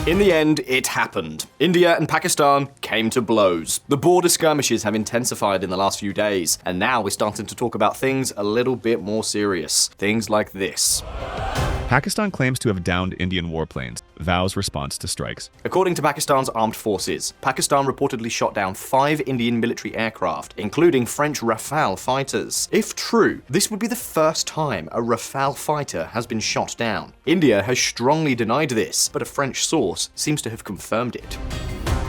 In the end, it happened. India and Pakistan came to blows. The border skirmishes have intensified in the last few days, and now we're starting to talk about things a little bit more serious. Things like this. Pakistan claims to have downed Indian warplanes, vows response to strikes. According to Pakistan's armed forces, Pakistan reportedly shot down 5 Indian military aircraft, including French Rafale fighters. If true, this would be the first time a Rafale fighter has been shot down. India has strongly denied this, but a French source seems to have confirmed it.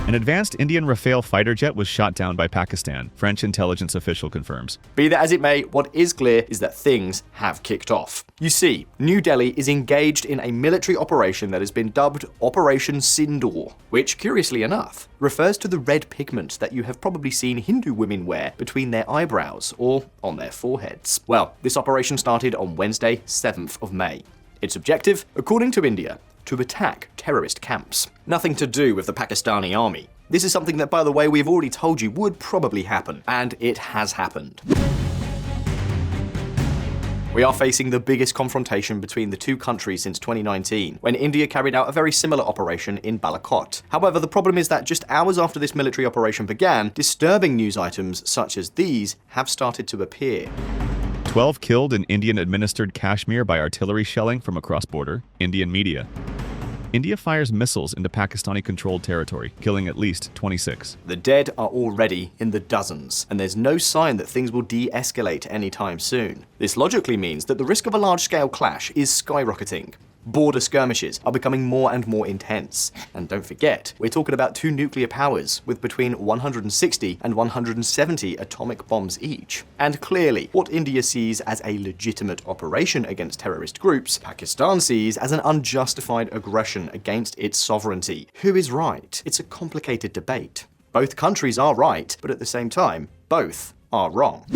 An advanced Indian Rafale fighter jet was shot down by Pakistan, French intelligence official confirms. Be that as it may, what is clear is that things have kicked off. You see, New Delhi is engaged in a military operation that has been dubbed Operation Sindoor, which, curiously enough, refers to the red pigment that you have probably seen Hindu women wear between their eyebrows or on their foreheads. Well, this operation started on Wednesday, 7th of May. Its objective, according to India, to attack terrorist camps. Nothing to do with the Pakistani army. This is something that, by the way, we've already told you would probably happen, and it has happened. We are facing the biggest confrontation between the two countries since 2019, when India carried out a very similar operation in Balakot. However, the problem is that just hours after this military operation began, disturbing news items such as these have started to appear. 12 killed in Indian-administered Kashmir by artillery shelling from across border, Indian media. India fires missiles into Pakistani-controlled territory, killing at least 26. The dead are already in the dozens, and there's no sign that things will de-escalate anytime soon. This logically means that the risk of a large-scale clash is skyrocketing. Border skirmishes are becoming more and more intense. And don't forget, we're talking about 2 nuclear powers with between 160 and 170 atomic bombs each. And clearly, what India sees as a legitimate operation against terrorist groups, Pakistan sees as an unjustified aggression against its sovereignty. Who is right? It's a complicated debate. Both countries are right, but at the same time, both are wrong.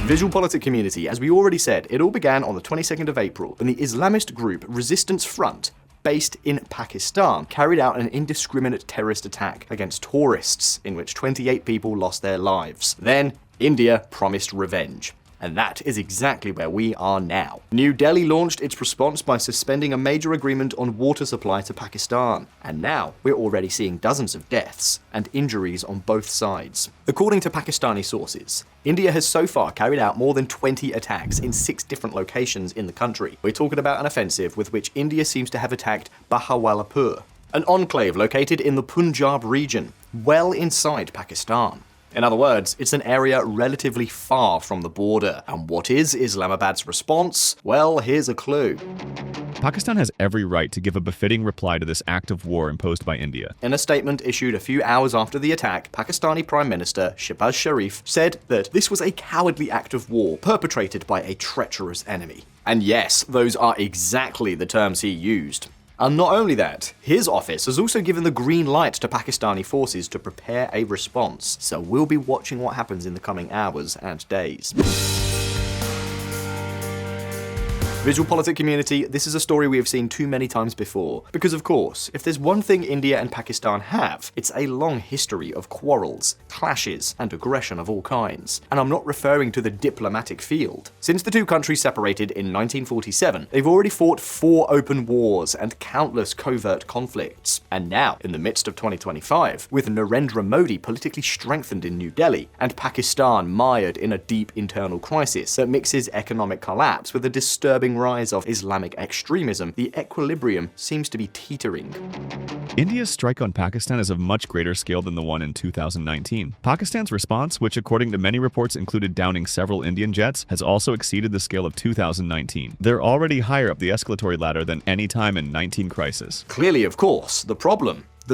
VisualPolitik community, as we already said, it all began on the 22nd of April when the Islamist group Resistance Front, based in Pakistan, carried out an indiscriminate terrorist attack against tourists in which 28 people lost their lives. Then, India promised revenge. And that is exactly where we are now. New Delhi launched its response by suspending a major agreement on water supply to Pakistan. And now we're already seeing dozens of deaths and injuries on both sides. According to Pakistani sources, India has so far carried out more than 20 attacks in 6 different locations in the country. We're talking about an offensive with which India seems to have attacked Bahawalpur, an enclave located in the Punjab region, well inside Pakistan. In other words, it's an area relatively far from the border. And what is Islamabad's response? Well, here's a clue. Pakistan has every right to give a befitting reply to this act of war imposed by India. In a statement issued a few hours after the attack, Pakistani Prime Minister Shehbaz Sharif said that this was a cowardly act of war perpetrated by a treacherous enemy. And yes, those are exactly the terms he used. And not only that, his office has also given the green light to Pakistani forces to prepare a response, so we'll be watching what happens in the coming hours and days. VisualPolitik community, this is a story we have seen too many times before. Because of course, if there's one thing India and Pakistan have, it's a long history of quarrels, clashes, and aggression of all kinds. And I'm not referring to the diplomatic field. Since the two countries separated in 1947, they've already fought 4 open wars and countless covert conflicts. And now, in the midst of 2025, with Narendra Modi politically strengthened in New Delhi, and Pakistan mired in a deep internal crisis that mixes economic collapse with a disturbing rise of Islamic extremism, the equilibrium seems to be teetering. India's strike on Pakistan is of much greater scale than the one in 2019. Pakistan's response, which according to many reports included downing several Indian jets, has also exceeded the scale of 2019. They're already higher up the escalatory ladder than any time in 19 crisis. Clearly, of course, the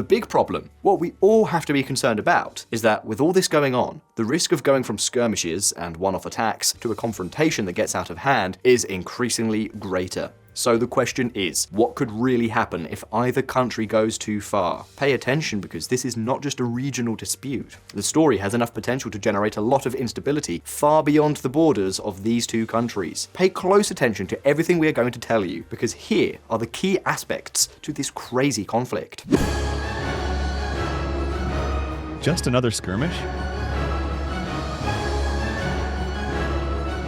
big problem, what we all have to be concerned about, is that with all this going on, the risk of going from skirmishes and one-off attacks to a confrontation that gets out of hand is increasingly greater. So the question is, what could really happen if either country goes too far? Pay attention, because this is not just a regional dispute. The story has enough potential to generate a lot of instability far beyond the borders of these two countries. Pay close attention to everything we are going to tell you, because here are the key aspects to this crazy conflict. Just another skirmish?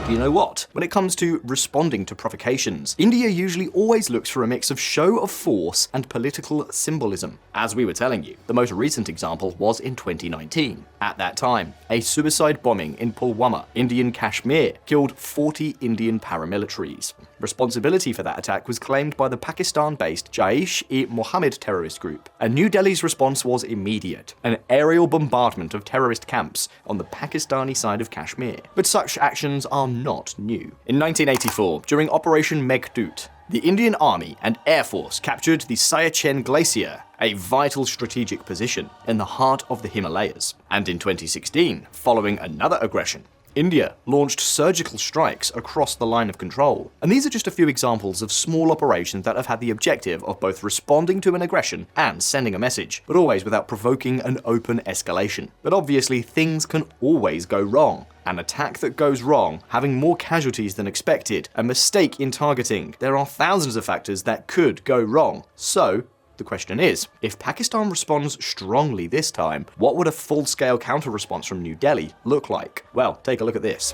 You know what? When it comes to responding to provocations, India usually always looks for a mix of show of force and political symbolism. As we were telling you, the most recent example was in 2019. At that time, a suicide bombing in Pulwama, Indian Kashmir, killed 40 Indian paramilitaries. Responsibility for that attack was claimed by the Pakistan-based Jaish-e-Mohammed terrorist group. And New Delhi's response was immediate, an aerial bombardment of terrorist camps on the Pakistani side of Kashmir. But such actions are not new. In 1984, during Operation Meghdoot, the Indian Army and Air Force captured the Siachen Glacier, a vital strategic position in the heart of the Himalayas. And in 2016, following another aggression, India launched surgical strikes across the line of control. And these are just a few examples of small operations that have had the objective of both responding to an aggression and sending a message, but always without provoking an open escalation. But obviously, things can always go wrong. An attack that goes wrong, having more casualties than expected, a mistake in targeting. There are thousands of factors that could go wrong. So, the question is, if Pakistan responds strongly this time, what would a full-scale counter-response from New Delhi look like? Well, take a look at this.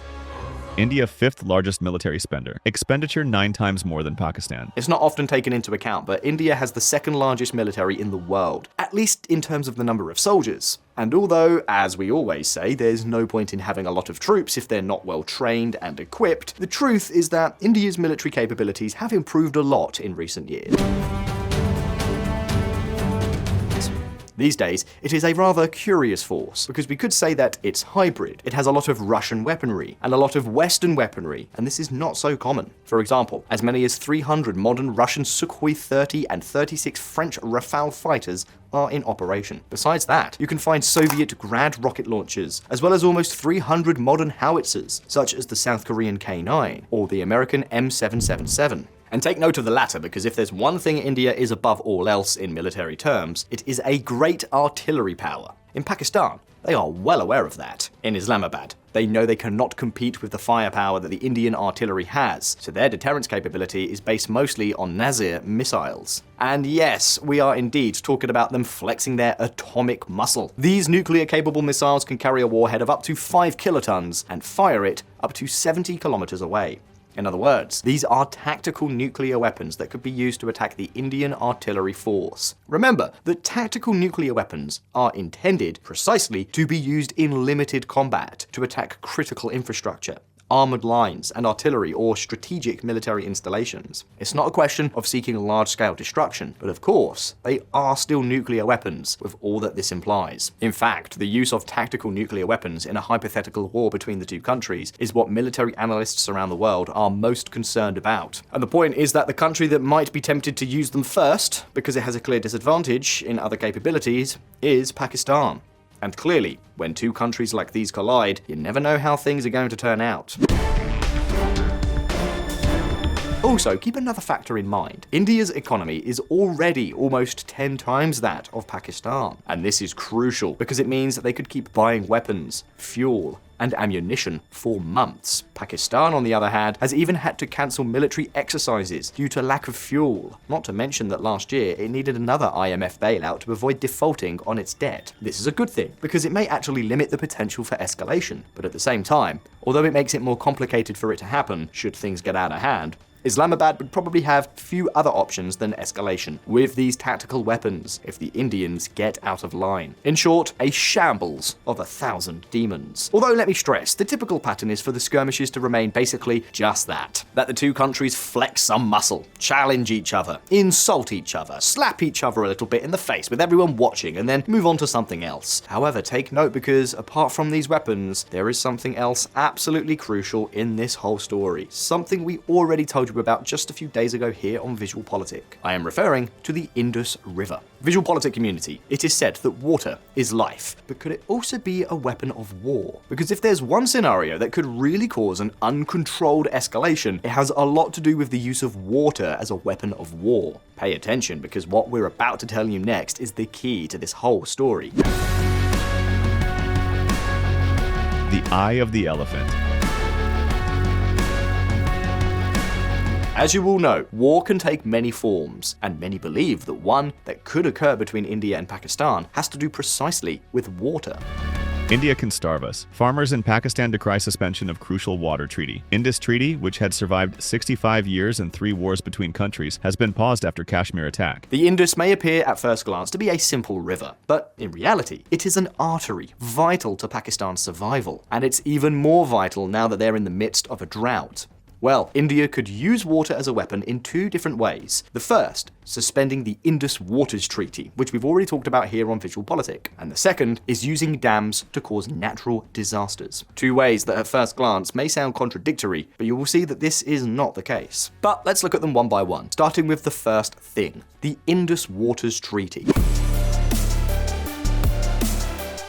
India, 5th largest military spender. Expenditure 9 times more than Pakistan. It's not often taken into account, but India has the 2nd largest military in the world, at least in terms of the number of soldiers. And although, as we always say, there's no point in having a lot of troops if they're not well trained and equipped, the truth is that India's military capabilities have improved a lot in recent years. These days, it is a rather curious force, because we could say that it's hybrid. It has a lot of Russian weaponry, and a lot of Western weaponry, and this is not so common. For example, as many as 300 modern Russian Sukhoi 30 and 36 French Rafale fighters are in operation. Besides that, you can find Soviet Grad rocket launchers, as well as almost 300 modern howitzers, such as the South Korean K9 or the American M777. And take note of the latter, because if there's one thing India is above all else in military terms, it is a great artillery power. In Pakistan, they are well aware of that. In Islamabad, they know they cannot compete with the firepower that the Indian artillery has, so their deterrence capability is based mostly on Nazir missiles. And yes, we are indeed talking about them flexing their atomic muscle. These nuclear-capable missiles can carry a warhead of up to 5 kilotons and fire it up to 70 kilometers away. In other words, these are tactical nuclear weapons that could be used to attack the Indian artillery force. Remember that tactical nuclear weapons are intended precisely to be used in limited combat to attack critical infrastructure, armored lines, and artillery or strategic military installations. It's not a question of seeking large-scale destruction, but of course, they are still nuclear weapons with all that this implies. In fact, the use of tactical nuclear weapons in a hypothetical war between the two countries is what military analysts around the world are most concerned about. And the point is that the country that might be tempted to use them first, because it has a clear disadvantage in other capabilities, is Pakistan. And clearly, when two countries like these collide, you never know how things are going to turn out. Also, keep another factor in mind. India's economy is already almost 10 times that of Pakistan. And this is crucial because it means that they could keep buying weapons, fuel, and ammunition for months. Pakistan, on the other hand, has even had to cancel military exercises due to lack of fuel. Not to mention that last year it needed another IMF bailout to avoid defaulting on its debt. This is a good thing, because it may actually limit the potential for escalation. But at the same time, although it makes it more complicated for it to happen should things get out of hand, Islamabad would probably have few other options than escalation with these tactical weapons if the Indians get out of line. In short, a shambles of 1,000 demons. Although let me stress, the typical pattern is for the skirmishes to remain basically just that the two countries flex some muscle, challenge each other, insult each other, slap each other a little bit in the face with everyone watching, and then move on to something else. However, take note, because apart from these weapons, there is something else absolutely crucial in this whole story. Something we already told you about just a few days ago here on VisualPolitik. I am referring to the Indus River. VisualPolitik community, it is said that water is life, but could it also be a weapon of war? Because if there's one scenario that could really cause an uncontrolled escalation, it has a lot to do with the use of water as a weapon of war. Pay attention, because what we're about to tell you next is the key to this whole story. The eye of the elephant. As you all know, war can take many forms, and many believe that one that could occur between India and Pakistan has to do precisely with water. India can starve us. Farmers in Pakistan decry suspension of crucial water treaty. Indus Treaty, which had survived 65 years and 3 wars between countries, has been paused after Kashmir attack. The Indus may appear at first glance to be a simple river, but in reality, it is an artery vital to Pakistan's survival, and it's even more vital now that they're in the midst of a drought. Well, India could use water as a weapon in 2 different ways. The first, suspending the Indus Waters Treaty, which we've already talked about here on VisualPolitik. And the second is using dams to cause natural disasters. 2 ways that at first glance may sound contradictory, but you will see that this is not the case. But let's look at them one by one, starting with the first thing, the Indus Waters Treaty.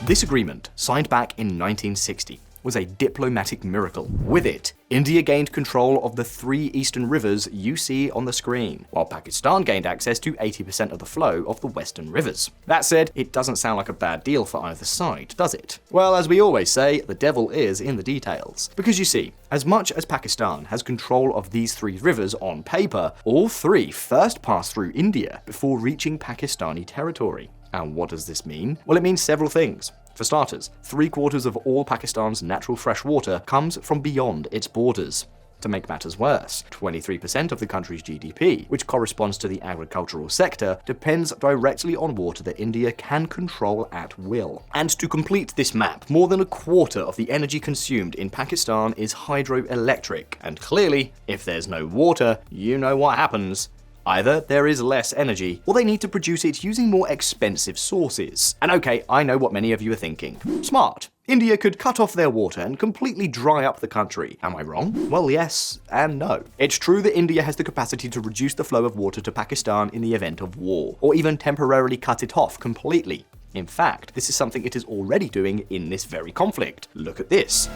This agreement, signed back in 1960, was a diplomatic miracle. With it, India gained control of the 3 eastern rivers you see on the screen, while Pakistan gained access to 80% of the flow of the western rivers. That said, it doesn't sound like a bad deal for either side, does it? Well, as we always say, the devil is in the details. Because you see, as much as Pakistan has control of these 3 rivers on paper, all 3 first pass through India before reaching Pakistani territory. And what does this mean? Well, it means several things. For starters, 3/4 of all Pakistan's natural fresh water comes from beyond its borders. To make matters worse, 23% of the country's GDP, which corresponds to the agricultural sector, depends directly on water that India can control at will. And to complete this map, more than 1/4 of the energy consumed in Pakistan is hydroelectric. And clearly, if there's no water, you know what happens. Either there is less energy, or they need to produce it using more expensive sources. And okay, I know what many of you are thinking. Smart. India could cut off their water and completely dry up the country. Am I wrong? Well, yes and no. It's true that India has the capacity to reduce the flow of water to Pakistan in the event of war, or even temporarily cut it off completely. In fact, this is something it is already doing in this very conflict. Look at this.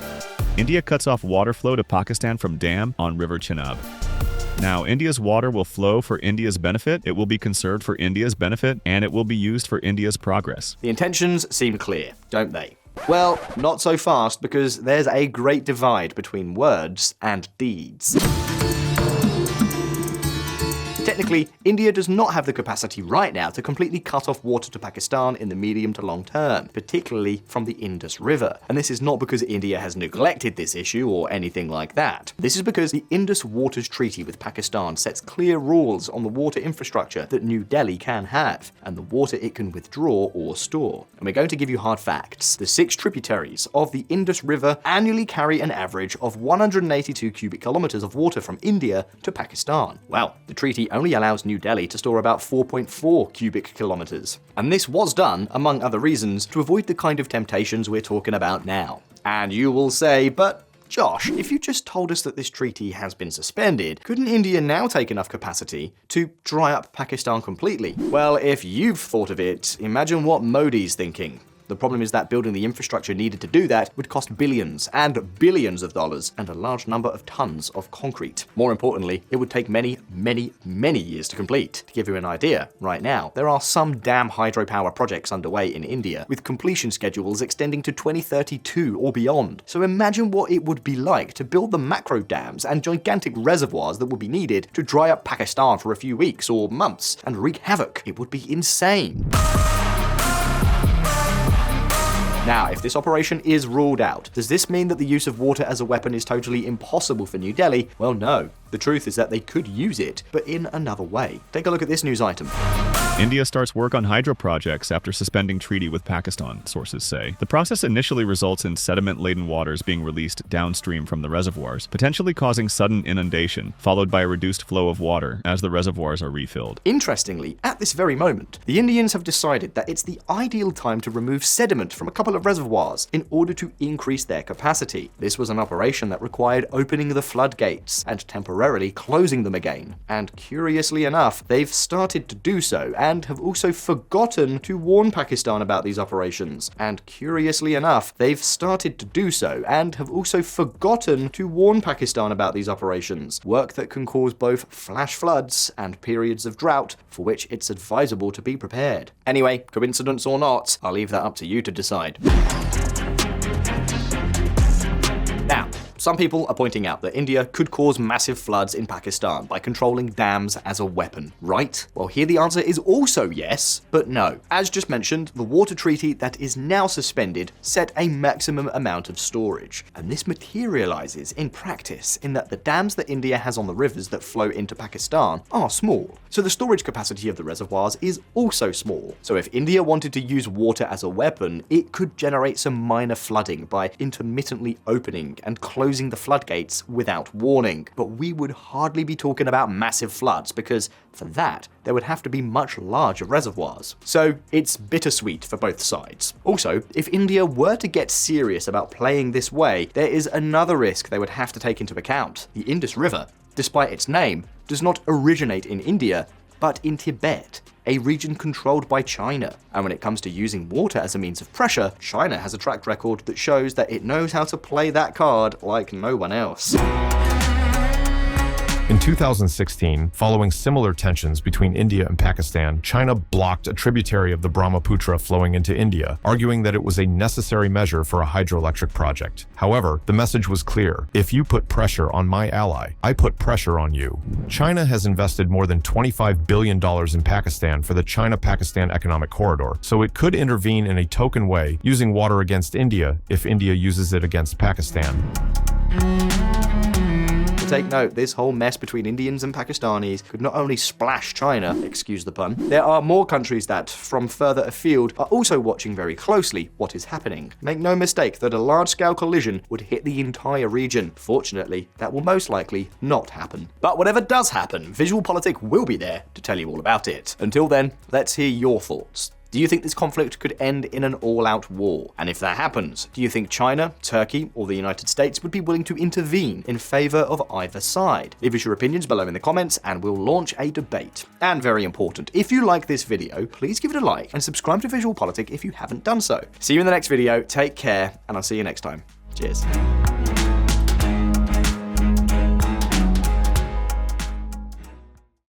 India cuts off water flow to Pakistan from dam on River Chenab. Now, India's water will flow for India's benefit, it will be conserved for India's benefit, and it will be used for India's progress. The intentions seem clear, don't they? Well, not so fast, because there's a great divide between words and deeds. Technically, India does not have the capacity right now to completely cut off water to Pakistan in the medium to long term, particularly from the Indus River. And this is not because India has neglected this issue or anything like that. This is because the Indus Waters Treaty with Pakistan sets clear rules on the water infrastructure that New Delhi can have, and the water it can withdraw or store. And we're going to give you hard facts. The 6 tributaries of the Indus River annually carry an average of 182 cubic kilometers of water from India to Pakistan. Well, the treaty only allows New Delhi to store about 4.4 cubic kilometers. And this was done, among other reasons, to avoid the kind of temptations we're talking about now. And you will say, but Josh, if you just told us that this treaty has been suspended, couldn't India now take enough capacity to dry up Pakistan completely? Well, if you've thought of it, imagine what Modi's thinking. The problem is that building the infrastructure needed to do that would cost billions and billions of dollars and a large number of tons of concrete. More importantly, it would take many, many, many years to complete. To give you an idea, right now, there are some dam hydropower projects underway in India, with completion schedules extending to 2032 or beyond. So imagine what it would be like to build the macro dams and gigantic reservoirs that would be needed to dry up Pakistan for a few weeks or months and wreak havoc. It would be insane. Now, if this operation is ruled out, does this mean that the use of water as a weapon is totally impossible for New Delhi? Well, no. The truth is that they could use it, but in another way. Take a look at this news item. India starts work on hydro projects after suspending treaty with Pakistan, sources say. The process initially results in sediment-laden waters being released downstream from the reservoirs, potentially causing sudden inundation, followed by a reduced flow of water as the reservoirs are refilled. Interestingly, at this very moment, the Indians have decided that it's the ideal time to remove sediment from a couple of reservoirs in order to increase their capacity. This was an operation that required opening the floodgates and temporarily closing them again. And curiously enough, they've started to do so and have also forgotten to warn Pakistan about these operations. And curiously enough, they've started to do so and have also forgotten to warn Pakistan about these operations. Work that can cause both flash floods and periods of drought, for which it's advisable to be prepared. Anyway, coincidence or not, I'll leave that up to you to decide. Now, some people are pointing out that India could cause massive floods in Pakistan by controlling dams as a weapon, right? Well, here the answer is also yes, but no. As just mentioned, the water treaty that is now suspended set a maximum amount of storage, and this materializes in practice in that the dams that India has on the rivers that flow into Pakistan are small, so the storage capacity of the reservoirs is also small. So if India wanted to use water as a weapon, it could generate some minor flooding by intermittently opening and closing the floodgates without warning. But we would hardly be talking about massive floods, because for that, there would have to be much larger reservoirs. So it's bittersweet for both sides. Also, if India were to get serious about playing this way, there is another risk they would have to take into account. The Indus River, despite its name, does not originate in India, but in Tibet, a region controlled by China. And when it comes to using water as a means of pressure, China has a track record that shows that it knows how to play that card like no one else. In 2016, following similar tensions between India and Pakistan, China blocked a tributary of the Brahmaputra flowing into India, arguing that it was a necessary measure for a hydroelectric project. However, the message was clear: if you put pressure on my ally, I put pressure on you. China has invested more than $25 billion in Pakistan for the China-Pakistan Economic Corridor, so it could intervene in a token way, using water against India if India uses it against Pakistan. Take note, this whole mess between Indians and Pakistanis could not only splash China, excuse the pun, there are more countries that, from further afield, are also watching very closely what is happening. Make no mistake that a large-scale collision would hit the entire region. Fortunately, that will most likely not happen. But whatever does happen, VisualPolitik will be there to tell you all about it. Until then, let's hear your thoughts. Do you think this conflict could end in an all-out war? And if that happens, do you think China, Turkey, or the United States would be willing to intervene in favor of either side? Leave us your opinions below in the comments and we'll launch a debate. And very important, if you like this video, please give it a like and subscribe to VisualPolitik if you haven't done so. See you in the next video, take care, and I'll see you next time. Cheers.